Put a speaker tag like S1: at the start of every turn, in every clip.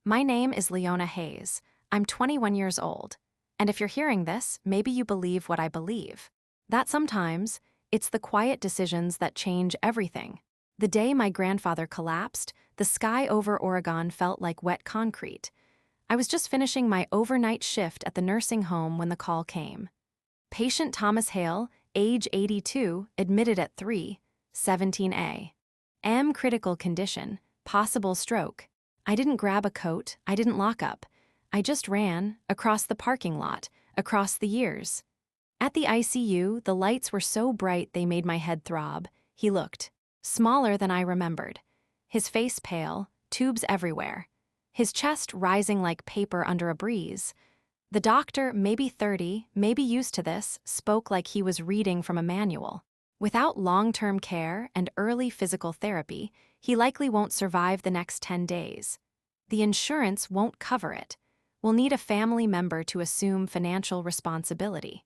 S1: My name is Leona Hayes. I'm 21 years old. And if you're hearing this, maybe you believe what I believe. That sometimes, it's the quiet decisions that change everything. The day my grandfather collapsed, the sky over Oregon felt like wet concrete. I was just finishing my overnight shift at the nursing home when the call came. Patient Thomas Hale, age 82, admitted at 3:17 a. M. Critical condition, possible stroke. I didn't grab a coat, I didn't lock up. I just ran, across the parking lot, across the years. At the ICU, the lights were so bright they made my head throb. He looked smaller than I remembered. His face pale, tubes everywhere. His chest rising like paper under a breeze. The doctor, maybe 30, maybe used to this, spoke like he was reading from a manual. Without long-term care and early physical therapy, he likely won't survive the next 10 days. The insurance won't cover it. We'll need a family member to assume financial responsibility.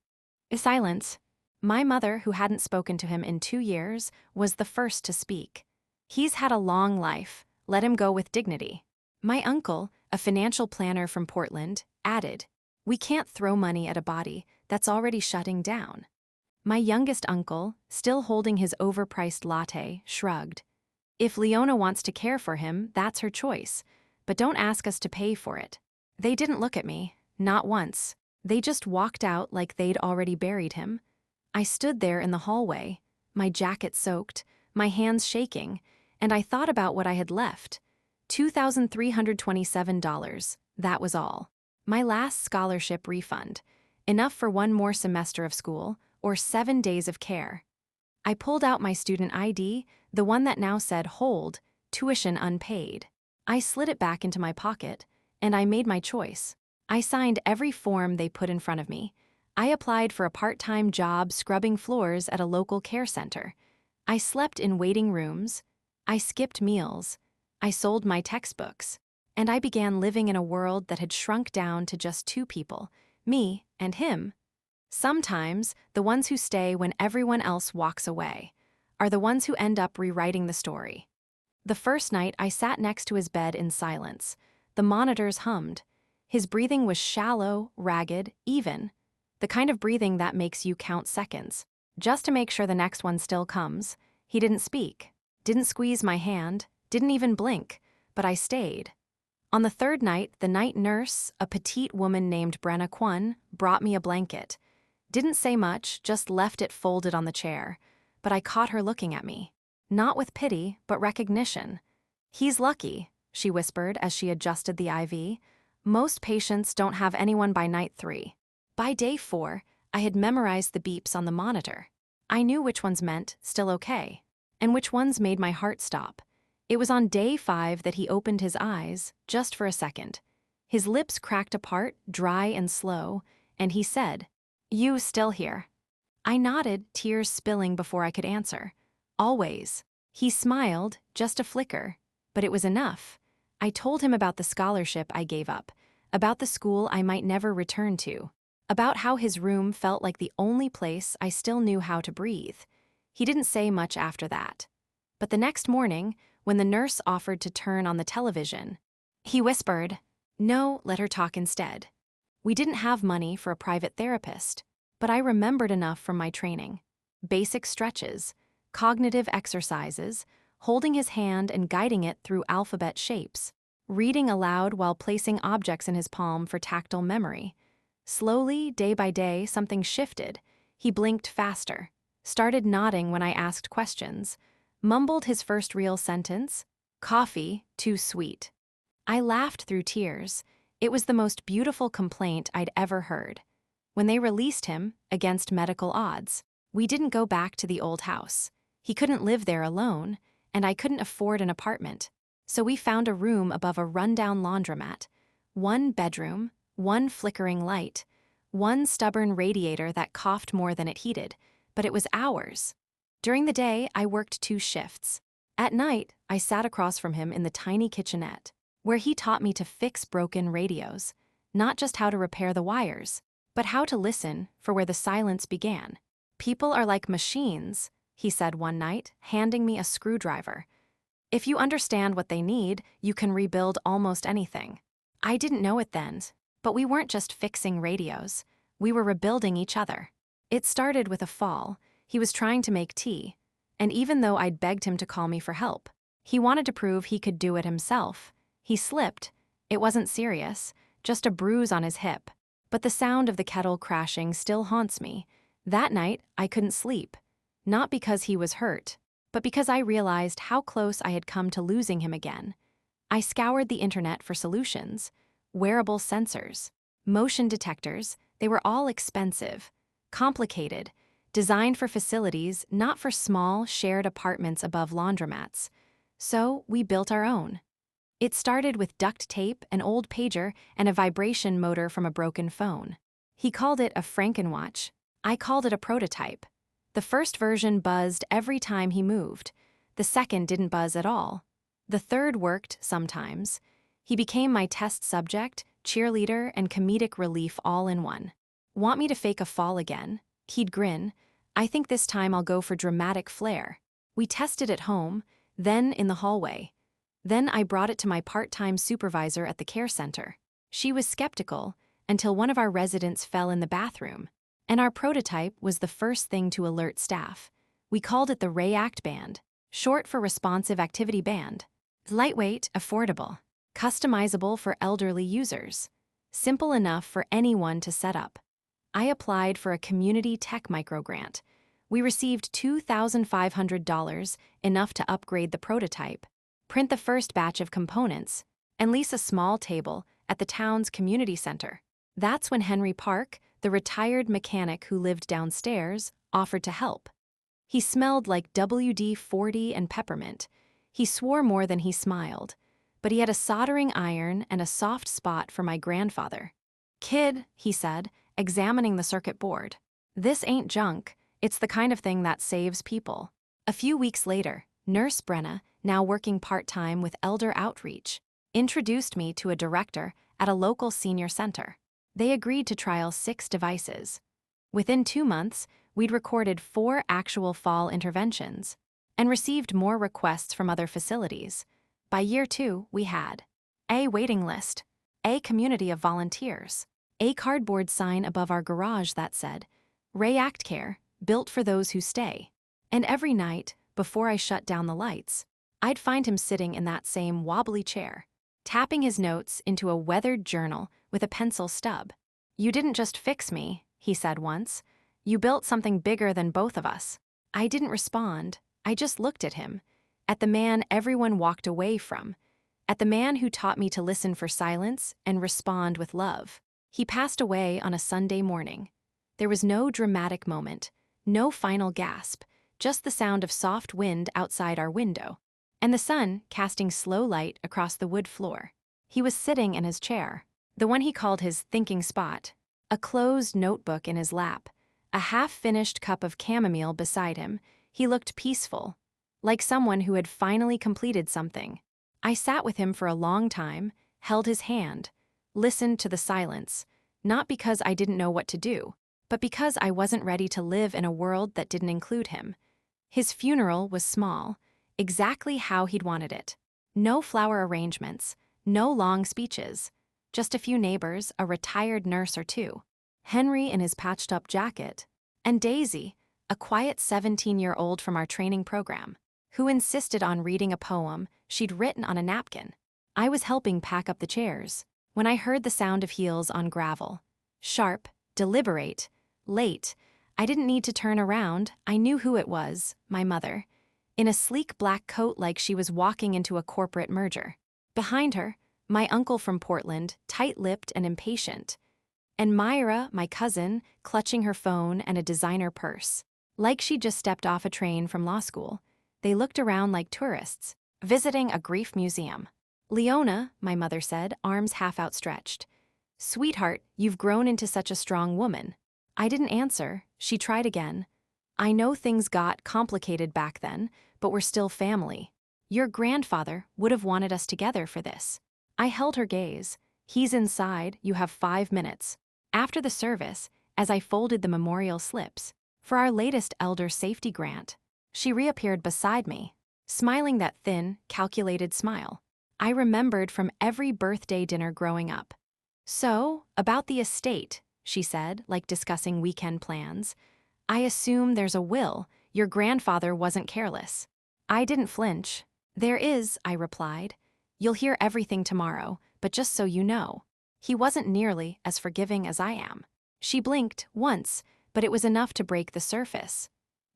S1: A silence. My mother, who hadn't spoken to him in 2 years, was the first to speak. He's had a long life. Let him go with dignity. My uncle, a financial planner from Portland, added, "We can't throw money at a body that's already shutting down." My youngest uncle, still holding his overpriced latte, shrugged. "If Leona wants to care for him, that's her choice. But don't ask us to pay for it." They didn't look at me, not once. They just walked out like they'd already buried him. I stood there in the hallway, my jacket soaked, my hands shaking, and I thought about what I had left. $2,327, that was all. My last scholarship refund, enough for 1 more semester of school, or 7 days of care. I pulled out my student ID, the one that now said "Hold, tuition unpaid." I slid it back into my pocket, and I made my choice. I signed every form they put in front of me. I applied for a part-time job scrubbing floors at a local care center. I slept in waiting rooms. I skipped meals. I sold my textbooks. And I began living in a world that had shrunk down to just 2 people, me and him. Sometimes, the ones who stay when everyone else walks away are the ones who end up rewriting the story. The first night, I sat next to his bed in silence. The monitors hummed. His breathing was shallow, ragged, even. The kind of breathing that makes you count seconds, just to make sure the next one still comes. He didn't speak, didn't squeeze my hand, didn't even blink, but I stayed. On the 3rd night, the night nurse, a petite woman named Brenna Kwon, brought me a blanket. Didn't say much, just left it folded on the chair. But I caught her looking at me. Not with pity, but recognition. "He's lucky," she whispered as she adjusted the IV. "Most patients don't have anyone by night 3. By day 4, I had memorized the beeps on the monitor. I knew which ones meant still okay, and which ones made my heart stop. It was on day 5 that he opened his eyes, just for a second. His lips cracked apart, dry and slow, and he said, "You still here?" I nodded, tears spilling before I could answer. "Always." He smiled, just a flicker, but it was enough. I told him about the scholarship I gave up, about the school I might never return to, about how his room felt like the only place I still knew how to breathe. He didn't say much after that. But the next morning, when the nurse offered to turn on the television, he whispered, "No, let her talk instead." We didn't have money for a private therapist, but I remembered enough from my training. Basic stretches, cognitive exercises, holding his hand and guiding it through alphabet shapes, reading aloud while placing objects in his palm for tactile memory. Slowly, day by day, something shifted. He blinked faster, started nodding when I asked questions, mumbled his first real sentence, "Coffee, too sweet." I laughed through tears. It was the most beautiful complaint I'd ever heard. When they released him, against medical odds, we didn't go back to the old house. He couldn't live there alone, and I couldn't afford an apartment. So we found a room above a rundown laundromat. 1 bedroom, 1 flickering light, 1 stubborn radiator that coughed more than it heated, but it was ours. During the day, I worked 2 shifts. At night, I sat across from him in the tiny kitchenette, where he taught me to fix broken radios, not just how to repair the wires, but how to listen for where the silence began. "People are like machines," he said one night, handing me a screwdriver. "If you understand what they need, you can rebuild almost anything." I didn't know it then, but we weren't just fixing radios. We were rebuilding each other. It started with a fall. He was trying to make tea, and even though I'd begged him to call me for help, he wanted to prove he could do it himself. He slipped. It wasn't serious, just a bruise on his hip. But the sound of the kettle crashing still haunts me. That night, I couldn't sleep. Not because he was hurt, but because I realized how close I had come to losing him again. I scoured the internet for solutions. Wearable sensors, motion detectors, they were all expensive, complicated, designed for facilities, not for small, shared apartments above laundromats. So we built our own. It started with duct tape, an old pager, and a vibration motor from a broken phone. He called it a Frankenwatch. I called it a prototype. The first version buzzed every time he moved. The second didn't buzz at all. The third worked sometimes. He became my test subject, cheerleader, and comedic relief all in one. Want me to fake a fall again? He'd grin. I think this time I'll go for dramatic flair. We tested at home, then in the hallway. Then I brought it to my part-time supervisor at the care center. She was skeptical until one of our residents fell in the bathroom, and our prototype was the first thing to alert staff. We called it the REACT band, short for Responsive Activity Band. Lightweight, affordable, customizable for elderly users, simple enough for anyone to set up. I applied for a community tech microgrant. We received $2,500, enough to upgrade the prototype, print the first batch of components, and lease a small table at the town's community center. That's when Henry Park, the retired mechanic who lived downstairs, offered to help. He smelled like WD-40 and peppermint. He swore more than he smiled, but he had a soldering iron and a soft spot for my grandfather. "Kid," he said, examining the circuit board, "this ain't junk. It's the kind of thing that saves people." A few weeks later, Nurse Brenna, now working part-time with Elder Outreach, introduced me to a director at a local senior center. They agreed to trial 6 devices. Within 2 months, we'd recorded 4 actual fall interventions and received more requests from other facilities. By year 2, we had a waiting list, a community of volunteers, a cardboard sign above our garage that said, "REACT Care, built for those who stay." And every night, before I shut down the lights, I'd find him sitting in that same wobbly chair, tapping his notes into a weathered journal with a pencil stub. "You didn't just fix me," he said once. "You built something bigger than both of us." I didn't respond. I just looked at him, at the man everyone walked away from, at the man who taught me to listen for silence and respond with love. He passed away on a Sunday morning. There was no dramatic moment, no final gasp, just the sound of soft wind outside our window, and the sun casting slow light across the wood floor. He was sitting in his chair, the one he called his thinking spot, a closed notebook in his lap, a half-finished cup of chamomile beside him. He looked peaceful, like someone who had finally completed something. I sat with him for a long time, held his hand, listened to the silence, not because I didn't know what to do, but because I wasn't ready to live in a world that didn't include him. His funeral was small, exactly how he'd wanted it. No flower arrangements, no long speeches, just a few neighbors, a retired nurse or two, Henry in his patched-up jacket, and Daisy, a quiet 17-year-old from our training program, who insisted on reading a poem she'd written on a napkin. I was helping pack up the chairs when I heard the sound of heels on gravel. Sharp, deliberate, late. I didn't need to turn around. I knew who it was, my mother, in a sleek black coat like she was walking into a corporate merger. Behind her, my uncle from Portland, tight-lipped and impatient, and Myra, my cousin, clutching her phone and a designer purse. Like she'd just stepped off a train from law school. They looked around like tourists, visiting a grief museum. "Leona," my mother said, arms half outstretched. "Sweetheart, you've grown into such a strong woman." I didn't answer. She tried again. "I know things got complicated back then, but we're still family. Your grandfather would have wanted us together for this." I held her gaze. "He's inside. You have 5 minutes." After the service, as I folded the memorial slips for our latest elder safety grant, she reappeared beside me, smiling that thin, calculated smile. I remembered from every birthday dinner growing up. "So, about the estate," she said, like discussing weekend plans. "I assume there's a will. Your grandfather wasn't careless." I didn't flinch. "There is," I replied. "You'll hear everything tomorrow, but just so you know, he wasn't nearly as forgiving as I am." She blinked once, but it was enough to break the surface.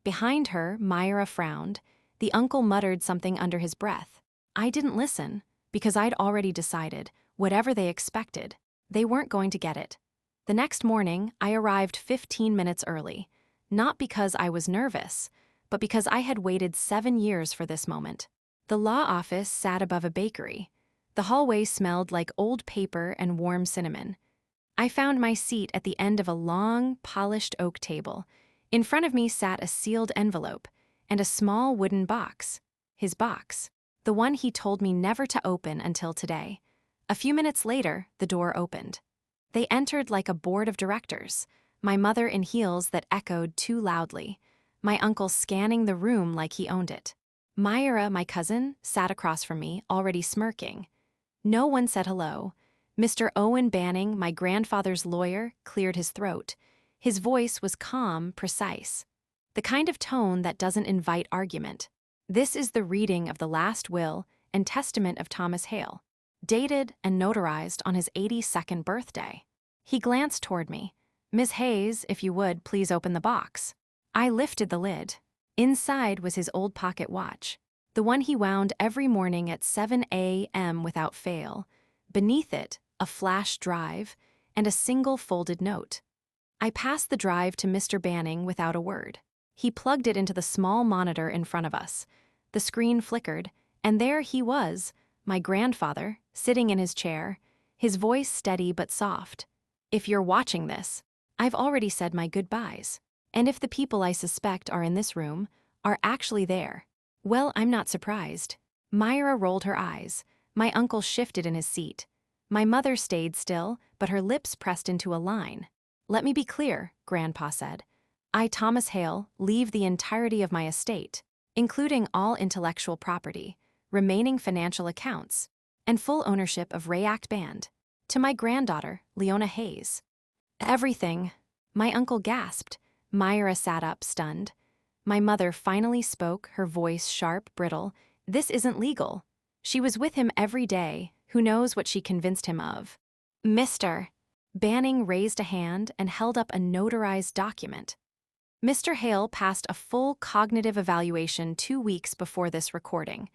S1: Behind her, Myra frowned. The uncle muttered something under his breath. I didn't listen, because I'd already decided, whatever they expected, they weren't going to get it. The next morning, I arrived 15 minutes early, not because I was nervous, but because I had waited 7 years for this moment. The law office sat above a bakery. The hallway smelled like old paper and warm cinnamon. I found my seat at the end of a long, polished oak table. In front of me sat a sealed envelope and a small wooden box. His box. The one he told me never to open until today. A few minutes later, the door opened. They entered like a board of directors, my mother in heels that echoed too loudly, my uncle scanning the room like he owned it. Myra, my cousin, sat across from me, already smirking. No one said hello. Mr. Owen Banning, my grandfather's lawyer, cleared his throat. His voice was calm, precise. The kind of tone that doesn't invite argument. "This is the reading of the last will and testament of Thomas Hale, dated and notarized on his 82nd birthday." He glanced toward me. "Miss Hayes, if you would, please open the box." I lifted the lid. Inside was his old pocket watch, the one he wound every morning at 7 a.m. without fail. Beneath it, a flash drive and a single folded note. I passed the drive to Mr. Banning without a word. He plugged it into the small monitor in front of us. The screen flickered, and there he was, my grandfather, sitting in his chair, his voice steady but soft. "If you're watching this, I've already said my goodbyes. And if the people I suspect are in this room are actually there, well, I'm not surprised." Myra rolled her eyes. My uncle shifted in his seat. My mother stayed still, but her lips pressed into a line. "Let me be clear," Grandpa said. "I, Thomas Hale, leave the entirety of my estate, including all intellectual property, remaining financial accounts, and full ownership of Rayact Band, to my granddaughter, Leona Hayes." "Everything." My uncle gasped. Myra sat up, stunned. My mother finally spoke, her voice sharp, brittle. "This isn't legal. She was with him every day. Who knows what she convinced him of?" "Mr." Banning raised a hand and held up a notarized document. "Mr. Hale passed a full cognitive evaluation 2 weeks before this recording.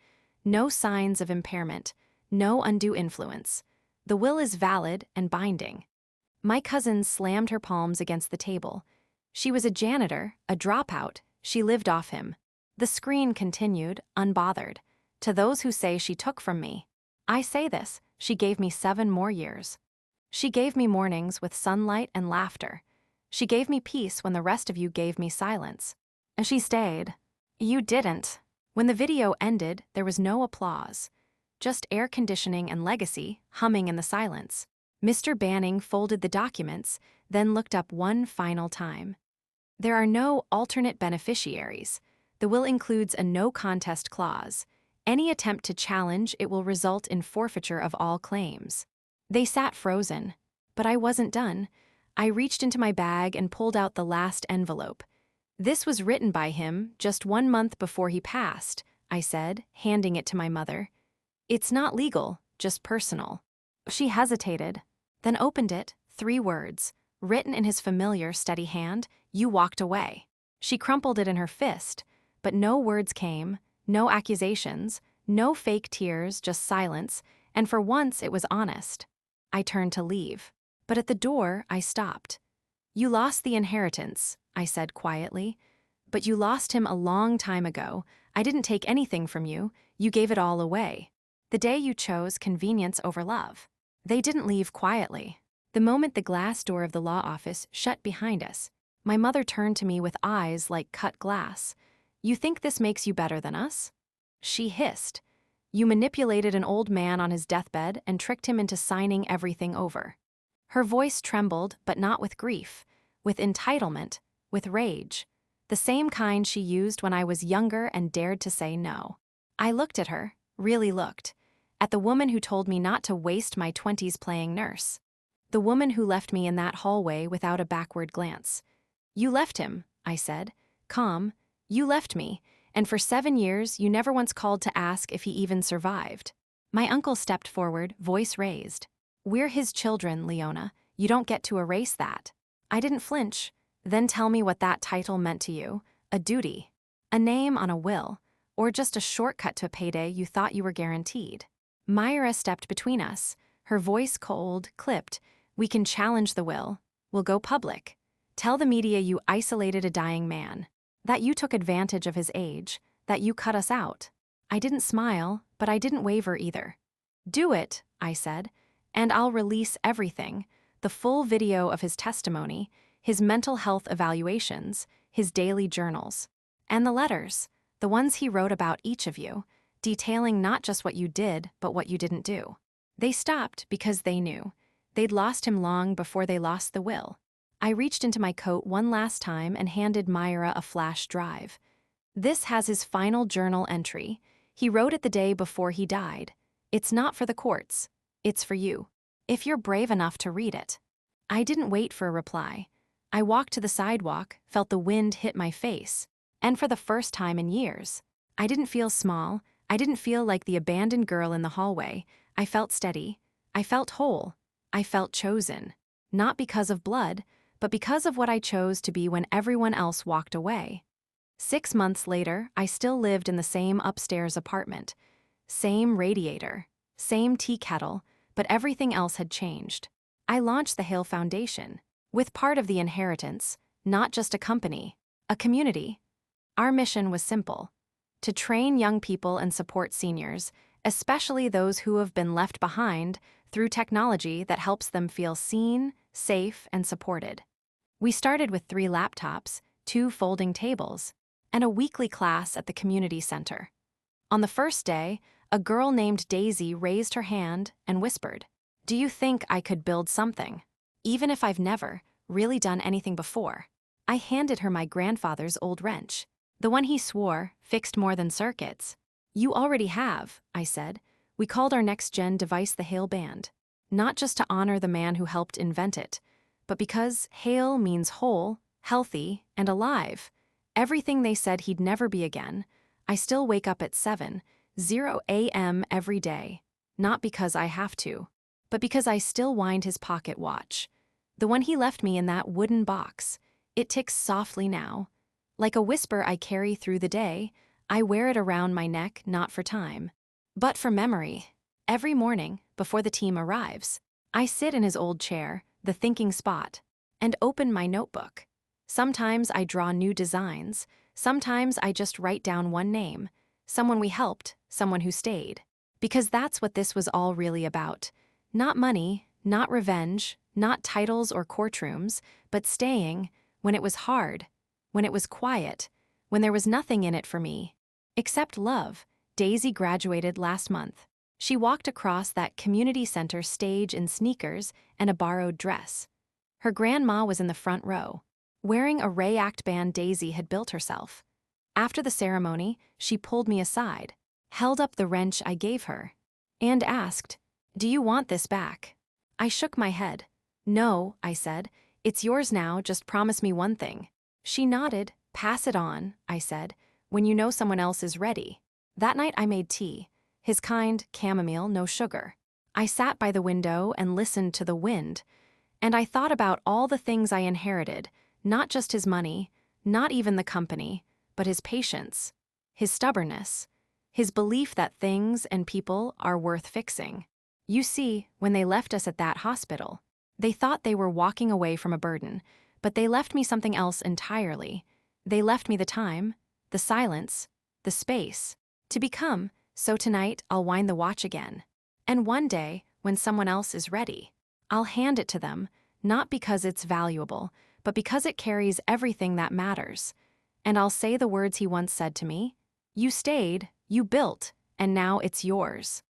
S1: No signs of impairment, no undue influence. The will is valid and binding." My cousin slammed her palms against the table. She was a janitor, a dropout. She lived off him. The screen continued, unbothered. "To those who say she took from me, I say this, she gave me 7 more years. She gave me mornings with sunlight and laughter. She gave me peace when the rest of you gave me silence. And she stayed. You didn't." When the video ended, there was no applause. Just air conditioning and legacy humming in the silence. Mr. Banning folded the documents, then looked up one final time. "There are no alternate beneficiaries. The will includes a no-contest clause. Any attempt to challenge it will result in forfeiture of all claims." They sat frozen. But I wasn't done. I reached into my bag and pulled out the last envelope. "This was written by him just 1 month before he passed," I said, handing it to my mother. "It's not legal, just personal." She hesitated, then opened it, 3 words, written in his familiar, steady hand. "You walked away." She crumpled it in her fist, but no words came, no accusations, no fake tears, just silence, and for once it was honest. I turned to leave, but at the door I stopped. "You lost the inheritance," I said quietly, "but you lost him a long time ago. I didn't take anything from you, you gave it all away. The day you chose convenience over love." They didn't leave quietly. The moment the glass door of the law office shut behind us, my mother turned to me with eyes like cut glass. "You think this makes you better than us?" She hissed. "You manipulated an old man on his deathbed and tricked him into signing everything over." Her voice trembled, but not with grief, with entitlement, with rage, the same kind she used when I was younger and dared to say no. I looked at her, really looked, at the woman who told me not to waste my 20s playing nurse. The woman who left me in that hallway without a backward glance. You left him, I said, calm. You left me, and for 7 years you never once called to ask if he even survived. My uncle stepped forward, voice raised. We're his children, Leona. You don't get to erase that. I didn't flinch. Then tell me what that title meant to you. A duty. A name on a will. Or just a shortcut to a payday you thought you were guaranteed. Myra stepped between us, her voice cold, clipped. We can challenge the will. We'll go public. Tell the media you isolated a dying man. That you took advantage of his age. That you cut us out. I didn't smile, but I didn't waver either. Do it, I said, and I'll release everything. The full video of his testimony, his mental health evaluations, his daily journals. And the letters, the ones he wrote about each of you, detailing not just what you did, but what you didn't do. They stopped because they knew. They'd lost him long before they lost the will. I reached into my coat one last time and handed Myra a flash drive. This has his final journal entry. He wrote it the day before he died. It's not for the courts. It's for you. If you're brave enough to read it. I didn't wait for a reply. I walked to the sidewalk, felt the wind hit my face. And for the first time in years, I didn't feel small. I didn't feel like the abandoned girl in the hallway. I felt steady. I felt whole. I felt chosen. Not because of blood, but because of what I chose to be when everyone else walked away. 6 months later, I still lived in the same upstairs apartment. Same radiator. Same tea kettle, but everything else had changed. I launched the Hale Foundation, with part of the inheritance, not just a company, a community. Our mission was simple: to train young people and support seniors, especially those who have been left behind, through technology that helps them feel seen, safe, and supported. We started with 3 laptops, 2 folding tables, and a weekly class at the community center. On the first day, a girl named Daisy raised her hand and whispered, "Do you think I could build something? Even if I've never really done anything before." I handed her my grandfather's old wrench, the one he swore fixed more than circuits. "You already have," I said. We called our next-gen device the Hale Band, not just to honor the man who helped invent it, but because Hale means whole, healthy, and alive. Everything they said he'd never be again. I still wake up at 7:00 a.m. every day, not because I have to, but because I still wind his pocket watch. The one he left me in that wooden box. It ticks softly now. Like a whisper I carry through the day, I wear it around my neck not for time, but for memory. Every morning, before the team arrives, I sit in his old chair, the thinking spot, and open my notebook. Sometimes I draw new designs, sometimes I just write down one name, someone we helped, someone who stayed. Because that's what this was all really about. Not money, not revenge, not titles or courtrooms, but staying when it was hard, when it was quiet, when there was nothing in it for me. Except love. Daisy graduated last month. She walked across that community center stage in sneakers and a borrowed dress. Her grandma was in the front row, wearing a Ray Act band Daisy had built herself. After the ceremony, she pulled me aside, held up the wrench I gave her, and asked, "Do you want this back?" I shook my head. "No," I said. "It's yours now, just promise me one thing." She nodded. "Pass it on," I said, "when you know someone else is ready." That night I made tea, his kind, chamomile, no sugar. I sat by the window and listened to the wind, and I thought about all the things I inherited, not just his money, not even the company, but his patience, his stubbornness, his belief that things and people are worth fixing. You see, when they left us at that hospital, they thought they were walking away from a burden, but they left me something else entirely. They left me the time, the silence, the space, to become. So tonight, I'll wind the watch again. And one day, when someone else is ready, I'll hand it to them, not because it's valuable, but because it carries everything that matters. And I'll say the words he once said to me: "You stayed, you built, and now it's yours."